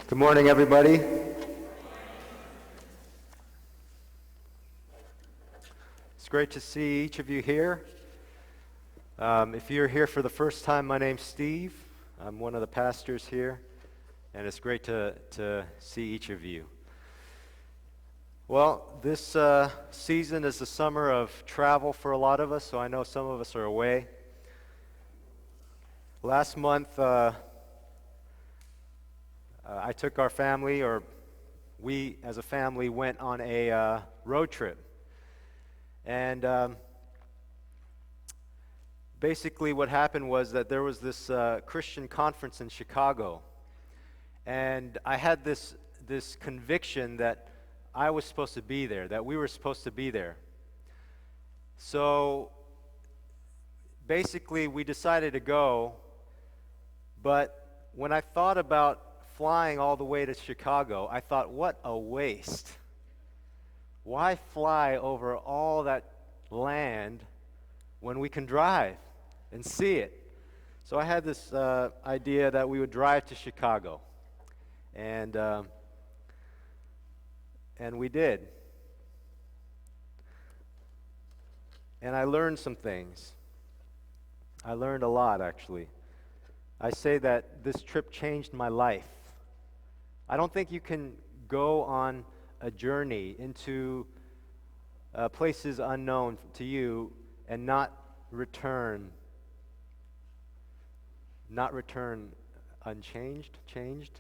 Good morning, everybody. It's great to see each of you here. If you're here for the first time, my name's Steve. I'm one of the pastors here, and it's great to see each of you. Well, this season is the summer of travel for a lot of us, so I know some of us are away. Last month, I took our family, or we as a family went on a road trip. And basically what happened was that there was this Christian conference in Chicago. And I had this conviction that I was supposed to be there, that we were supposed to be there. So basically we decided to go, but when I thought about flying all the way to Chicago, I thought, what a waste. Why fly over all that land when we can drive and see it? So I had this idea that we would drive to Chicago, and we did. And I learned some things. I learned a lot, actually. I say that this trip changed my life. I don't think you can go on a journey into places unknown to you and not return unchanged, changed.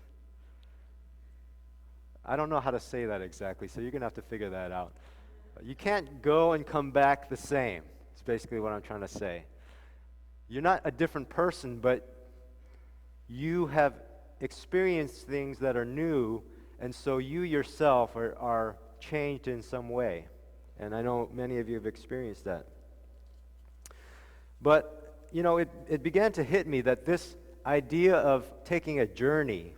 I don't know how to say that exactly, so you're going to have to figure that out. You can't go and come back the same. It's basically what I'm trying to say. You're not a different person, but you have experienced things that are new, and so you yourself are changed in some way. And I know many of you have experienced that. But, you know, it began to hit me that this idea of taking a journey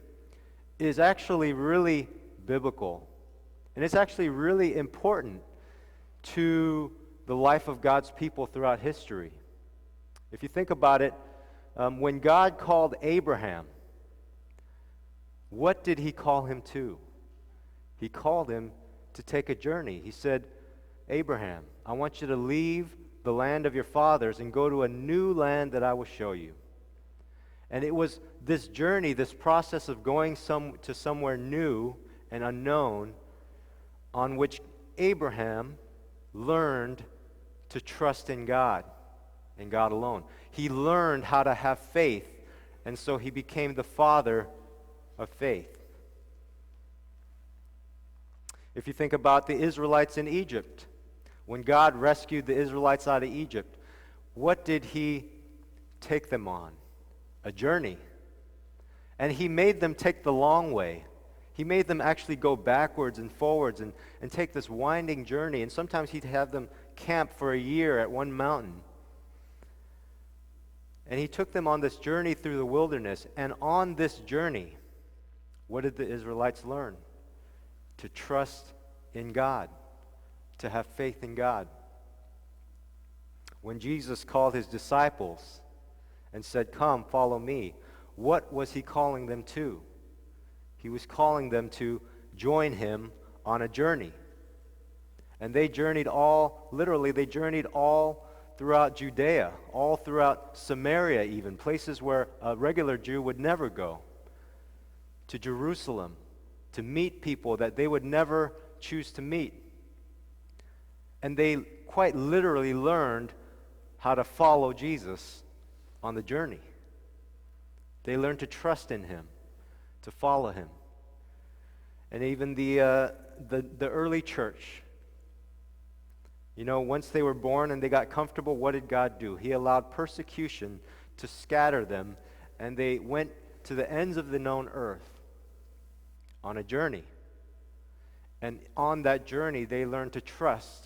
is actually really biblical. And it's actually really important to the life of God's people throughout history. If you think about it, when God called Abraham, what did he call him to? He called him to take a journey. He said, Abraham, I want you to leave the land of your fathers and go to a new land that I will show you. And it was this journey, this process of going to somewhere new and unknown, on which Abraham learned to trust in God and God alone. He learned how to have faith, and so he became the father of faith. If you think about the Israelites in Egypt, when God rescued the Israelites out of Egypt, what did he take them on? A journey. And he made them take the long way. He made them actually go backwards and forwards and take this winding journey. And sometimes he'd have them camp for a year at one mountain. And he took them on this journey through the wilderness. And on this journey, what did the Israelites learn? To trust in God, to have faith in God. When Jesus called his disciples and said, "Come, follow me," what was he calling them to? He was calling them to join him on a journey. And they journeyed all throughout Judea, all throughout Samaria even, places where a regular Jew would never go, to Jerusalem, to meet people that they would never choose to meet. And they quite literally learned how to follow Jesus on the journey. They learned to trust in him, to follow him. And even the early church, you know, once they were born and they got comfortable, what did God do? He allowed persecution to scatter them, and they went to the ends of the known earth on a journey. And on that journey, they learned to trust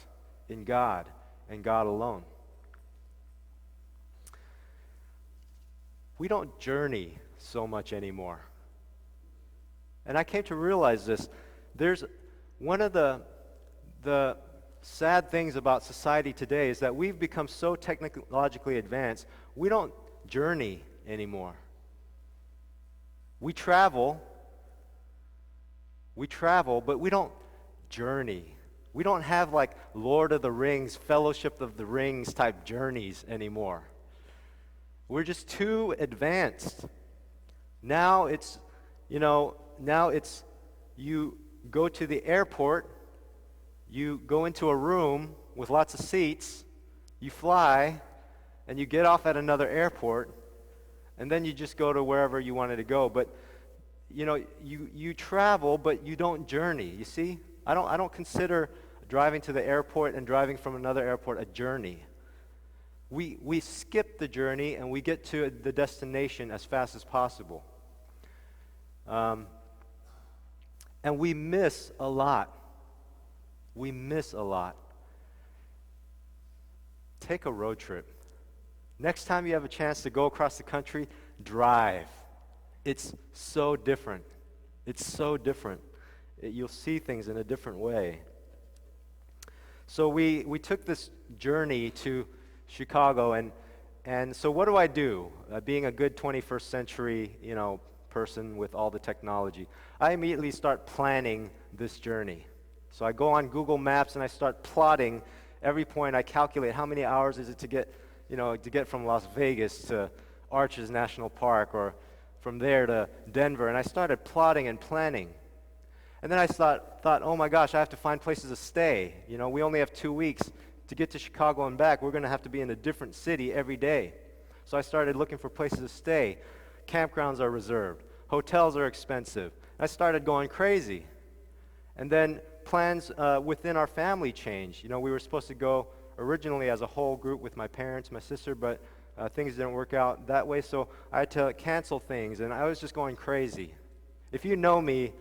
in God and God alone. We don't journey so much anymore. And I came to realize this. There's one of the sad things about society today is that we've become so technologically advanced, we don't journey anymore. We travel, We travel, but we don't journey. We don't have like Lord of the Rings, Fellowship of the Rings type journeys anymore. We're just too advanced. Now it's, you go to the airport, you go into a room with lots of seats, you fly, and you get off at another airport, and then you just go to wherever you wanted to go. But you travel, but you don't journey. You see, I don't consider driving to the airport and driving from another airport a journey. We skip the journey and we get to the destination as fast as possible. And we miss a lot. We miss a lot. Take a road trip. Next time you have a chance to go across the country, drive. It's so different. It's so different. You'll see things in a different way. So we took this journey to Chicago, and so what do? Being a good 21st century, person with all the technology, I immediately start planning this journey. So I go on Google Maps and I start plotting every point. I calculate how many hours is it to get from Las Vegas to Arches National Park, or from there to Denver, and I started plotting and planning. And then I thought, oh my gosh, I have to find places to stay. We only have 2 weeks. To get to Chicago and back, we're going to have to be in a different city every day. So I started looking for places to stay. Campgrounds are reserved. Hotels are expensive. I started going crazy. And then plans within our family changed. We were supposed to go originally as a whole group with my parents, my sister, but things didn't work out that way, so I had to cancel things, and I was just going crazy. If you know me,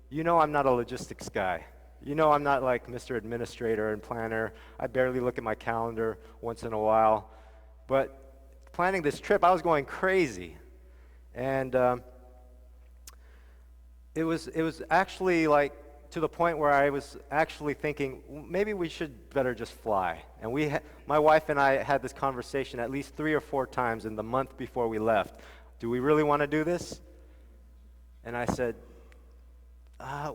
you know I'm not a logistics guy. I'm not like Mr. Administrator and Planner. I barely look at my calendar once in a while. But planning this trip, I was going crazy. And it was actually like to the point where I was actually thinking, maybe we should better just fly. And my wife and I had this conversation at least 3 or 4 times in the month before we left. Do we really want to do this? And I said, I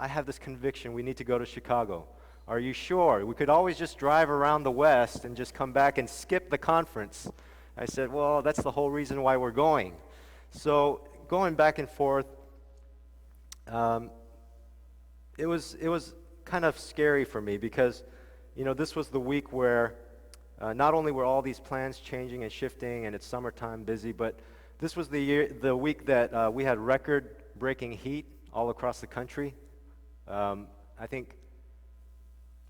have this conviction we need to go to Chicago. Are you sure? We could always just drive around the West and just come back and skip the conference. I said, well, that's the whole reason why we're going. So going back and forth, it was kind of scary for me because, this was the week where not only were all these plans changing and shifting and it's summertime busy, but this was the week that we had record-breaking heat all across the country. I think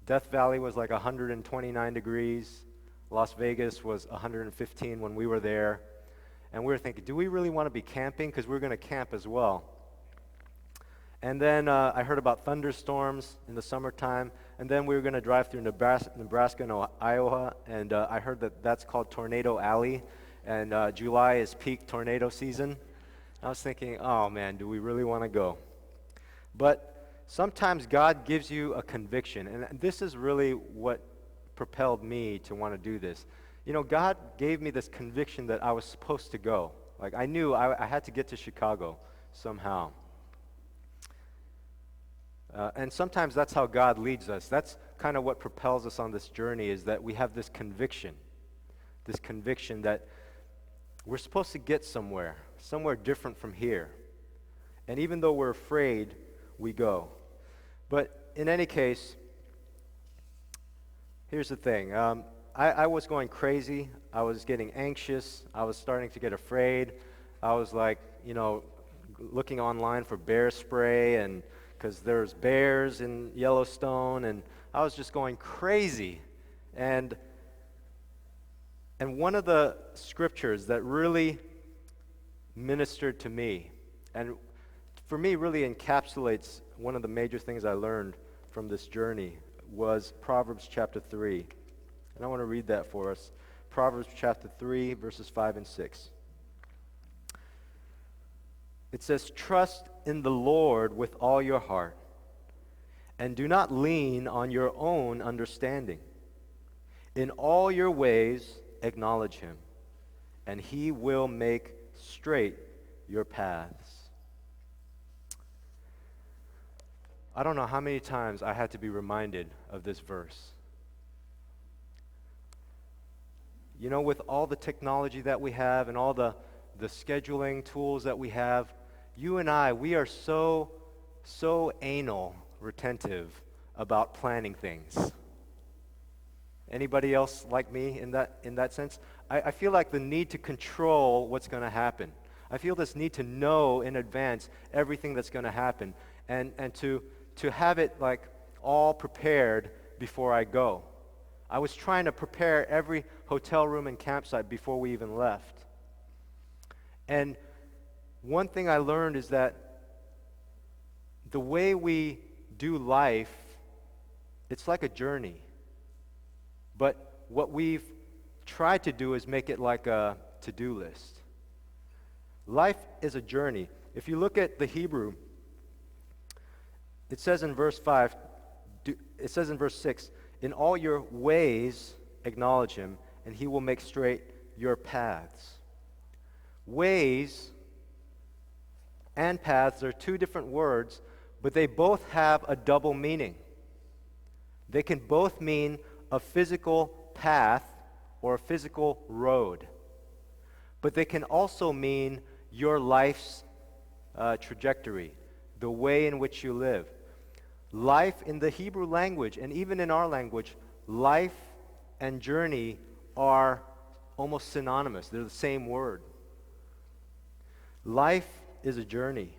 Death Valley was like 129 degrees. Las Vegas was 115 when we were there. And we were thinking, do we really want to be camping? Because we're going to camp as well. And then I heard about thunderstorms in the summertime. And then we were going to drive through Nebraska and Iowa. And I heard that that's called Tornado Alley. And July is peak tornado season. I was thinking, oh man, do we really want to go? But sometimes God gives you a conviction, and this is really what propelled me to want to do this. God gave me this conviction that I was supposed to go. Like, I knew I had to get to Chicago somehow. And sometimes that's how God leads us. That's kind of what propels us on this journey, is that we have this conviction that we're supposed to get somewhere different from here. And even though we're afraid, we go. But in any case, here's the thing. I was going crazy. I was getting anxious. I was starting to get afraid. I was like, looking online for bear spray, and because there's bears in Yellowstone, and I was just going crazy. And one of the scriptures that really ministered to me, and for me really encapsulates one of the major things I learned from this journey, was Proverbs chapter 3. And I want to read that for us. Proverbs chapter 3, verses 5 and 6. It says, "Trust in the Lord with all your heart, and do not lean on your own understanding. In all your ways acknowledge him, and he will make straight your paths." I don't know how many times I had to be reminded of this verse. You know, with all the technology that we have and all the scheduling tools that we have, you and I, we are so anal retentive about planning things. Anybody else like me in that sense? I feel like the need to control what's going to happen. I feel this need to know in advance everything that's going to happen, and to have it like all prepared before I go. I was trying to prepare every hotel room and campsite before we even left. And one thing I learned is that the way we do life, it's like a journey. But what we've tried to do is make it like a to-do list. Life is a journey. If you look at the Hebrew, it says in verse 5, it says in verse 6, in all your ways acknowledge him, and he will make straight your paths. Ways and paths are two different words, but they both have a double meaning. They can both mean a physical path or a physical road, but they can also mean your life's trajectory, the way in which you live. Life in the Hebrew language, and even in our language, life and journey are almost synonymous. They're the same word. Life is a journey.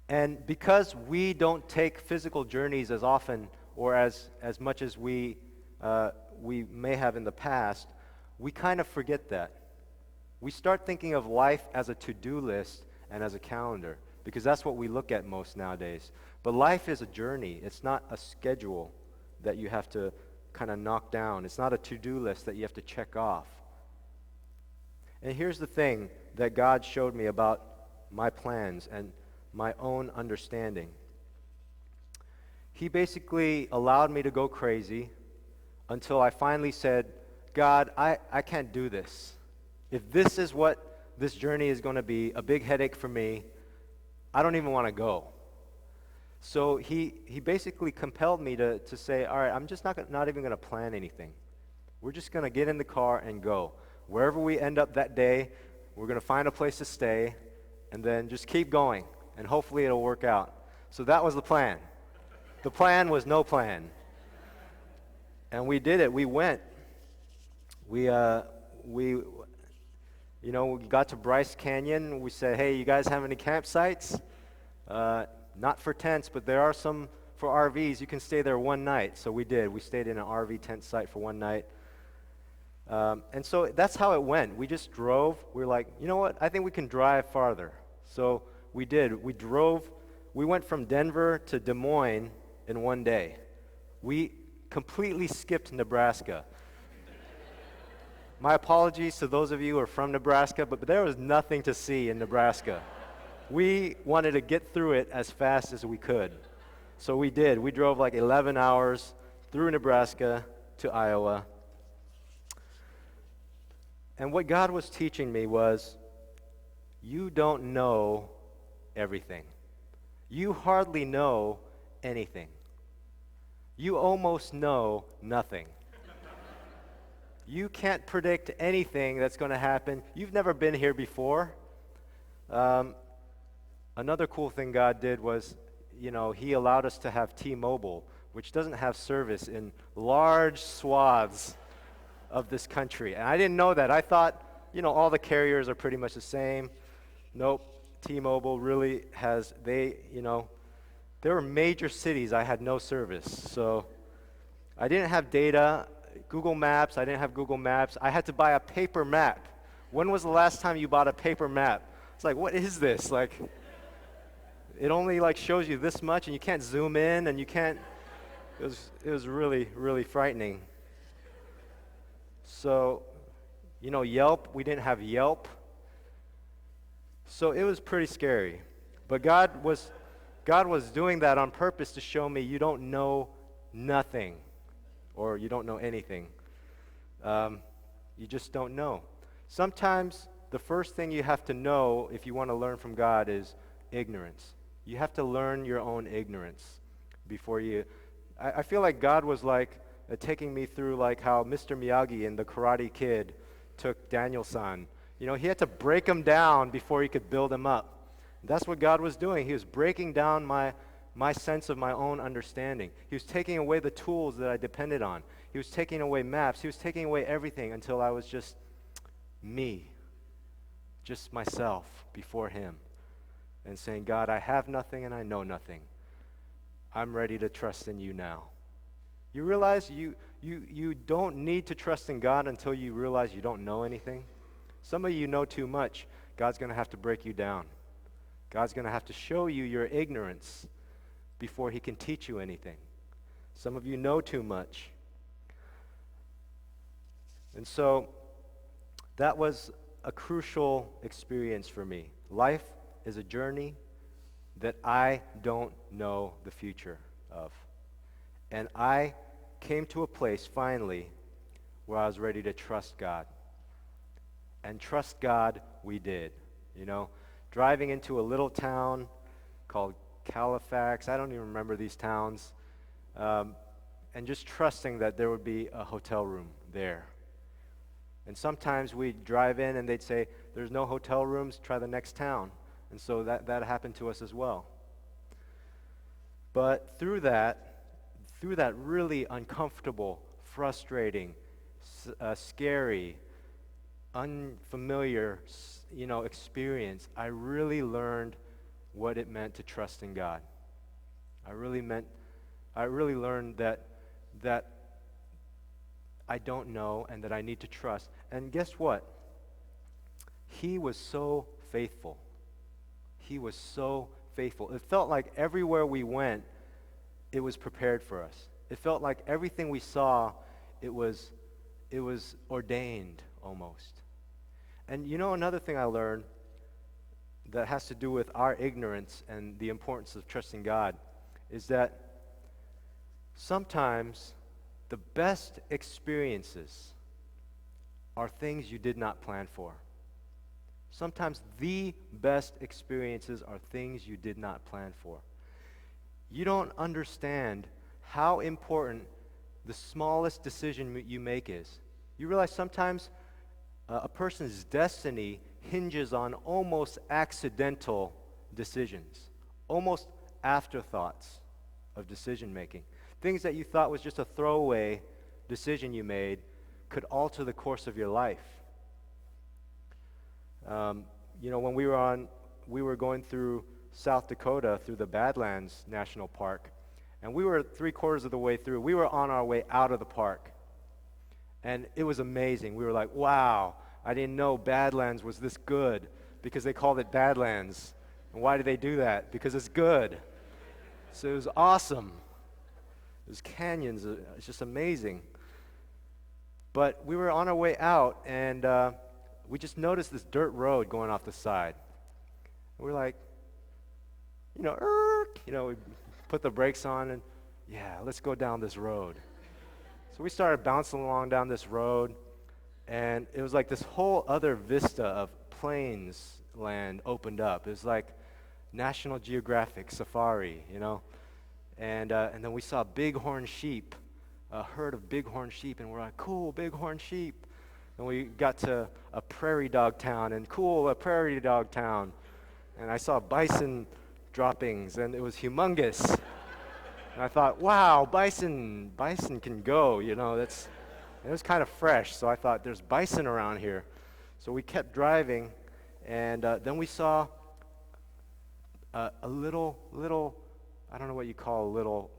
And because we don't take physical journeys as often or as much as we may have in the past, we kind of forget that. We start thinking of life as a to-do list and as a calendar, because that's what we look at most nowadays. But life is a journey. It's not a schedule that you have to kind of knock down. It's not a to-do list that you have to check off. And here's the thing that God showed me about my plans and my own understanding. He basically allowed me to go crazy until I finally said, God, I can't do this. If this is what this journey is going to be, a big headache for me, I don't even want to go. So he basically compelled me to say, all right, I'm just not even going to plan anything. We're just going to get in the car and go. Wherever we end up that day, we're going to find a place to stay, and then just keep going, and hopefully it'll work out. So that was the plan. The plan was no plan. And we did it. We went. We got to Bryce Canyon. We said, hey, you guys have any campsites? Not for tents, but there are some for RVs. You can stay there one night. So we did. We stayed in an RV tent site for one night. And so that's how it went. We just drove. We were like, you know what? I think we can drive farther. So we did. We drove. We went from Denver to Des Moines in one day. We completely skipped Nebraska. My apologies to those of you who are from Nebraska, but there was nothing to see in Nebraska. We wanted to get through it as fast as we could. So we did. We drove like 11 hours through Nebraska to Iowa. And what God was teaching me was, you don't know everything. You hardly know anything. You almost know nothing. You can't predict anything that's going to happen. You've never been here before. Another cool thing God did was, He allowed us to have T-Mobile, which doesn't have service in large swaths of this country. And I didn't know that. I thought, all the carriers are pretty much the same. Nope. T-Mobile really has, there were major cities I had no service. So I didn't have data. Google Maps, I didn't have Google Maps. I had to buy a paper map. When was the last time you bought a paper map? It's like, what is this? Like, it only shows you this much, and you can't zoom in, and you can't. It was really, really frightening. So, Yelp, we didn't have Yelp. So it was pretty scary. But God was doing that on purpose to show me you don't know nothing, or you don't know anything. You just don't know. Sometimes the first thing you have to know if you want to learn from God is ignorance. You have to learn your own ignorance before you. I feel like God was like taking me through like how Mr. Miyagi in The Karate Kid took Daniel-san. You know, he had to break him down before he could build him up. That's what God was doing. He was breaking down my sense of my own understanding. He was taking away the tools that I depended on. He was taking away maps. He was taking away everything until I was just me, just myself before him, and saying, God, I have nothing and I know nothing. I'm ready to trust in you now. You realize you don't need to trust in God until you realize you don't know anything. Some of you know too much. God's going to have to break you down. God's going to have to show you your ignorance before he can teach you anything. Some of you know too much. And so that was a crucial experience for me. Life is a journey that I don't know the future of. And I came to a place finally where I was ready to trust God. And trust God we did. You know, driving into a little town called Halifax, I don't even remember these towns, and just trusting that there would be a hotel room there. And sometimes we'd drive in and they'd say, there's no hotel rooms, try the next town. And so that happened to us as well. But through that really uncomfortable, frustrating, scary, unfamiliar, experience, I really learned what it meant to trust in God. I really learned that I don't know and that I need to trust. And guess what? He was so faithful. He was so faithful. It felt like everywhere we went, it was prepared for us. It felt like everything we saw, it was ordained almost. And you know, another thing I learned that has to do with our ignorance and the importance of trusting God is that sometimes the best experiences are things you did not plan for. Sometimes the best experiences are things you did not plan for. You don't understand how important the smallest decision you make is. You realize sometimes a person's destiny hinges on almost accidental decisions, almost afterthoughts of decision making. Things that you thought was just a throwaway decision you made could alter the course of your life. When we were going through South Dakota through the Badlands National Park, and we were 3/4 of the way through. We were on our way out of the park, and it was amazing. We were like, wow, I didn't know Badlands was this good, because they called it Badlands. And why did they do that? Because it's good. So it was awesome. There's canyons. It's just amazing. But we were on our way out, and we just noticed this dirt road going off the side. And we're like, we put the brakes on, and yeah, let's go down this road. So we started bouncing along down this road, and it was like this whole other vista of plains land opened up. It was like National Geographic safari, And then we saw bighorn sheep, a herd of bighorn sheep, and we're like, cool, bighorn sheep. And we got to a prairie dog town, and cool, a prairie dog town. And I saw bison droppings, and it was humongous. And I thought, wow, bison can go, it was kind of fresh, so I thought, there's bison around here. So we kept driving, and then we saw a little, I don't know what you call a little,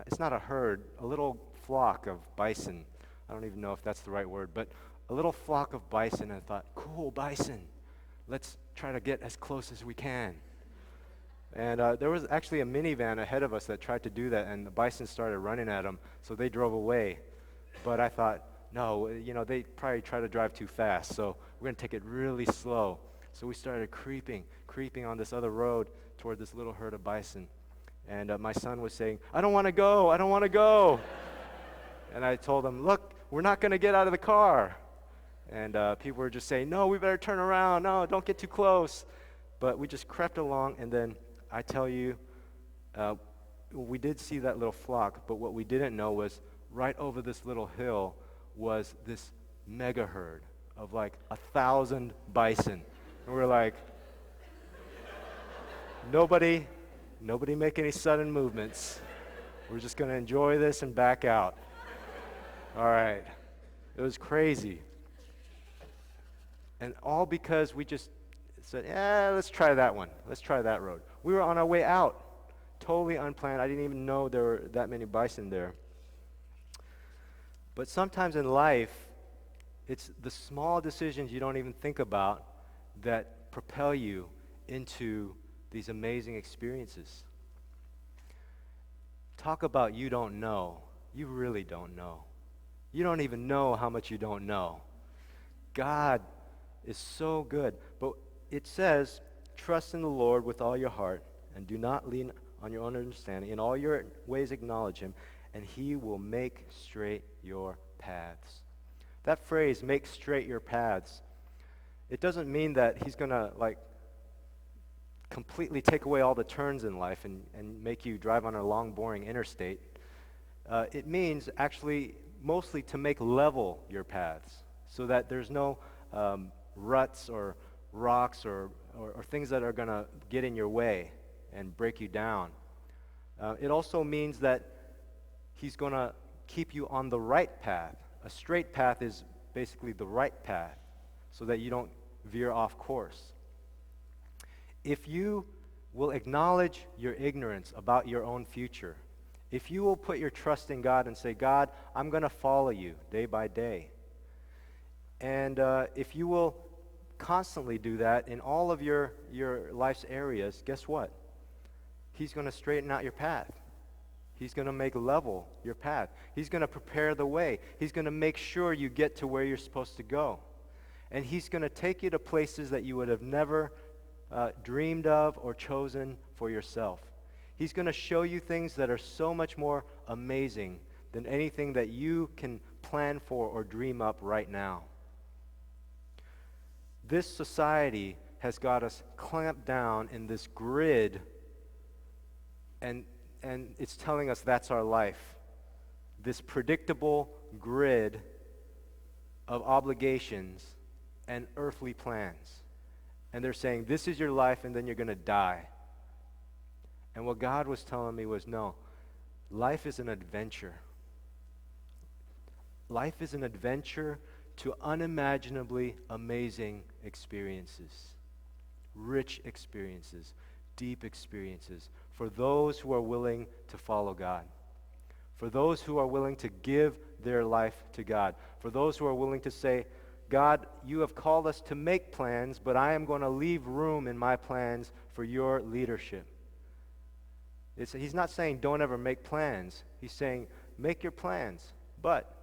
it's not a herd, a little flock of bison. I don't even know if that's the right word, but a little flock of bison, and I thought, cool, bison. Let's try to get as close as we can. And there was actually a minivan ahead of us that tried to do that, and the bison started running at them, so they drove away. But I thought, no, they probably try to drive too fast, so we're going to take it really slow. So we started creeping on this other road toward this little herd of bison. And my son was saying, I don't want to go. And I told him, look, we're not going to get out of the car. And people were just saying, no, we better turn around. No, don't get too close. But we just crept along, and then I tell you, we did see that little flock, but what we didn't know was right over this little hill was this mega herd of like 1,000 bison. And we're like, nobody make any sudden movements. We're just going to enjoy this and back out. All right. It was crazy. And all because we just said, let's try that one. Let's try that road. We were on our way out, totally unplanned. I didn't even know there were that many bison there. But sometimes in life, it's the small decisions you don't even think about that propel you into these amazing experiences. Talk about you don't know. You really don't know. You don't even know how much you don't know. God is so good. But it says, trust in the Lord with all your heart and do not lean on your own understanding. In all your ways acknowledge him, and he will make straight your paths. That phrase, make straight your paths, it doesn't mean that he's going to completely take away all the turns in life and make you drive on a long, boring interstate. It means actually mostly to make level your paths so that there's no ruts or rocks or things that are going to get in your way and break you down. It also means that he's going to keep you on the right path. A straight path is basically the right path so that you don't veer off course. If you will acknowledge your ignorance about your own future, if you will put your trust in God and say, God, I'm going to follow you day by day, and if you will constantly do that in all of your life's areas, guess what? He's going to straighten out your path. He's going to make level your path. He's going to prepare the way. He's going to make sure you get to where you're supposed to go. And he's going to take you to places that you would have never dreamed of or chosen for yourself. He's going to show you things that are so much more amazing than anything that you can plan for or dream up right now. This society has got us clamped down in this grid, and it's telling us that's our life. This predictable grid of obligations and earthly plans. And they're saying, this is your life, and then you're going to die. And what God was telling me was, no, life is an adventure. Life is an adventure to unimaginably amazing experiences, rich experiences, deep experiences, for those who are willing to follow God, for those who are willing to give their life to God, for those who are willing to say, God, you have called us to make plans, but I am going to leave room in my plans for your leadership. He's not saying don't ever make plans. He's saying make your plans, but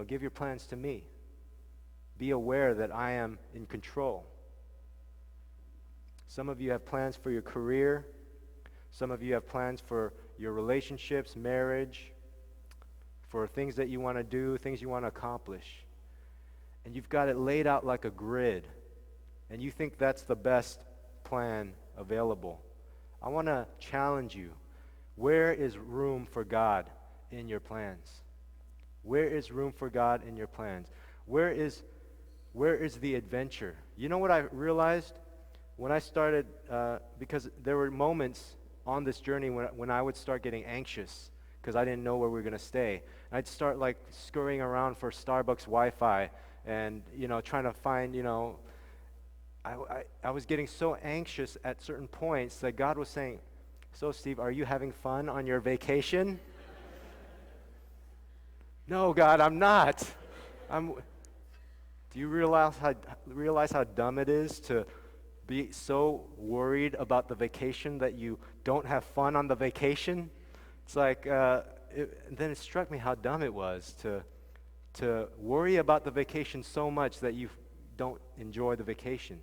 give your plans to me. Be aware that I am in control. Some of you have plans for your career. Some of you have plans for your relationships, marriage, for things that you want to do, things you want to accomplish. And you've got it laid out like a grid. And you think that's the best plan available. I want to challenge you. Where is room for God in your plans? Where is room for God in your plans? Where is the adventure? You know what I realized when I started, because there were moments on this journey when I would start getting anxious because I didn't know where we were going to stay. And I'd start scurrying around for Starbucks Wi-Fi and, trying to find, I was getting so anxious at certain points that God was saying, so Steve, are you having fun on your vacation? No, God, I'm not. Do you realize how dumb it is to be so worried about the vacation that you don't have fun on the vacation? It's then it struck me how dumb it was to worry about the vacation so much that you don't enjoy the vacation.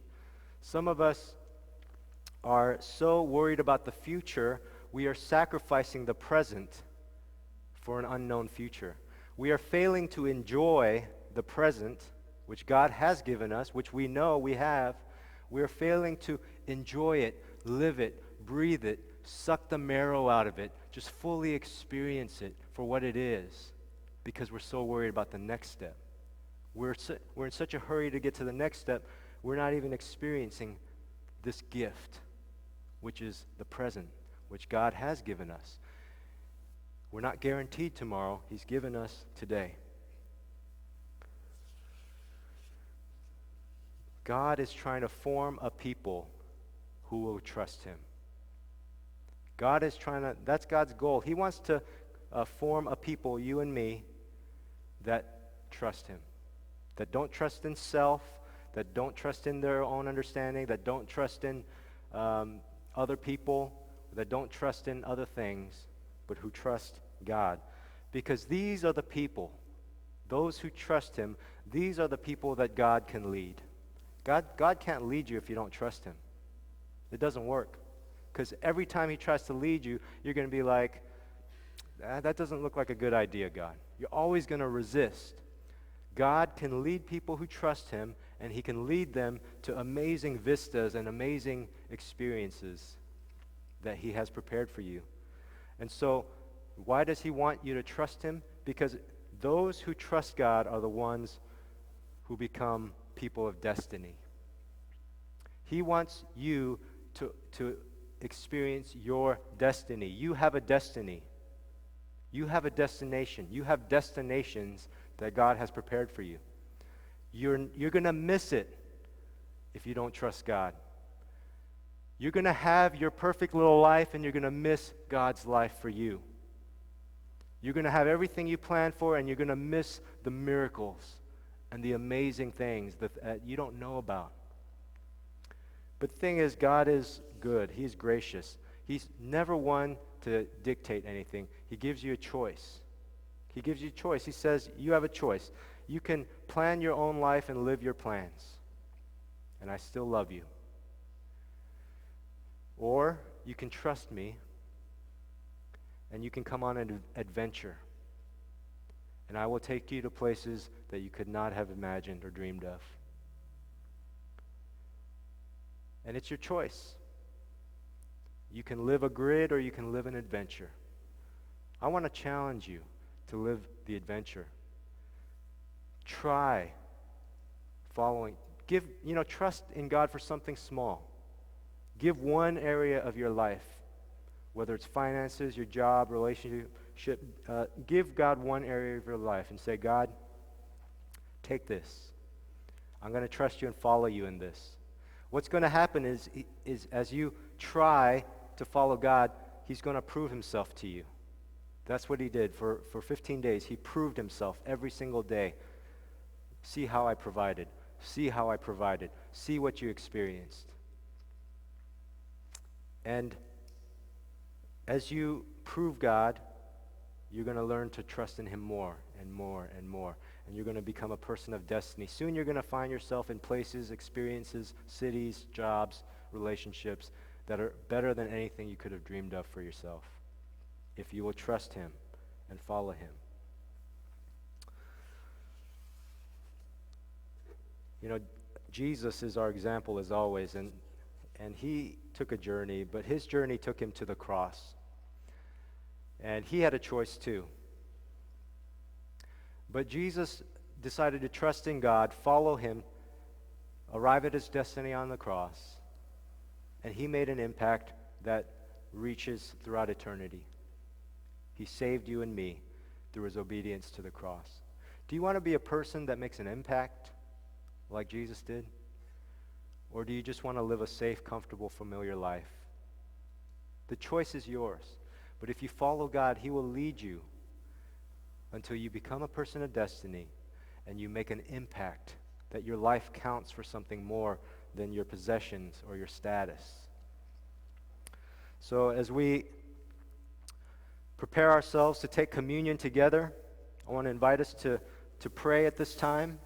Some of us are so worried about the future, we are sacrificing the present for an unknown future. We are failing to enjoy the present, which God has given us, which we know we have. We are failing to enjoy it live it, breathe it, suck the marrow out of it, just fully experience it for what it is, because we're so worried about the next step. We're in such a hurry to get to the next step, we're not even experiencing this gift, which is the present, which God has given us. We're not guaranteed tomorrow. He's given us today. God is trying to form a people who will trust him. That's God's goal. He wants to form a people, you and me, that trust him, that don't trust in self, that don't trust in their own understanding, that don't trust in other people, that don't trust in other things, but who trust God. Because these are the people, those who trust him, these are the people that God can lead. God can't lead you if you don't trust him. It doesn't work. Because every time he tries to lead you, you're going to be like, that doesn't look like a good idea, God. You're always going to resist. God can lead people who trust him, and he can lead them to amazing vistas and amazing experiences that he has prepared for you. And so, why does he want you to trust him? Because those who trust God are the ones who become people of destiny. He wants you to experience your destiny. You have a destiny. You have a destination. You have destinations that God has prepared for you. You're going to miss it if you don't trust God. You're going to have your perfect little life, and you're going to miss God's life for you. You're going to have everything you planned for, and you're going to miss the miracles and the amazing things that you don't know about. But the thing is, God is good. He's gracious. He's never one to dictate anything. He gives you a choice. He gives you a choice. He says, you have a choice. You can plan your own life and live your plans, and I still love you. Or you can trust me, and you can come on an adventure, and I will take you to places that you could not have imagined or dreamed of. And it's your choice. You can live a grid, or you can live an adventure. I want to challenge you to live the adventure. Try following. Trust in God for something small. Give one area of your life, whether it's finances, your job, relationship, give God one area of your life and say, God, take this. I'm going to trust you and follow you in this. What's going to happen is as you try to follow God, he's going to prove himself to you. That's what he did. For 15 days, he proved himself every single day. See how I provided. See how I provided. See what you experienced. And as you prove God, you're going to learn to trust in him more and more and more. And you're going to become a person of destiny. Soon you're going to find yourself in places, experiences, cities, jobs, relationships that are better than anything you could have dreamed of for yourself, if you will trust him and follow him. Jesus is our example as always, and he took a journey, but his journey took him to the cross. And he had a choice too. But Jesus decided to trust in God, follow him, arrive at his destiny on the cross, and he made an impact that reaches throughout eternity. He saved you and me through his obedience to the cross. Do you want to be a person that makes an impact like Jesus did? Or do you just want to live a safe, comfortable, familiar life? The choice is yours. But if you follow God, he will lead you until you become a person of destiny and you make an impact, that your life counts for something more than your possessions or your status. So as we prepare ourselves to take communion together, I want to invite us to pray at this time.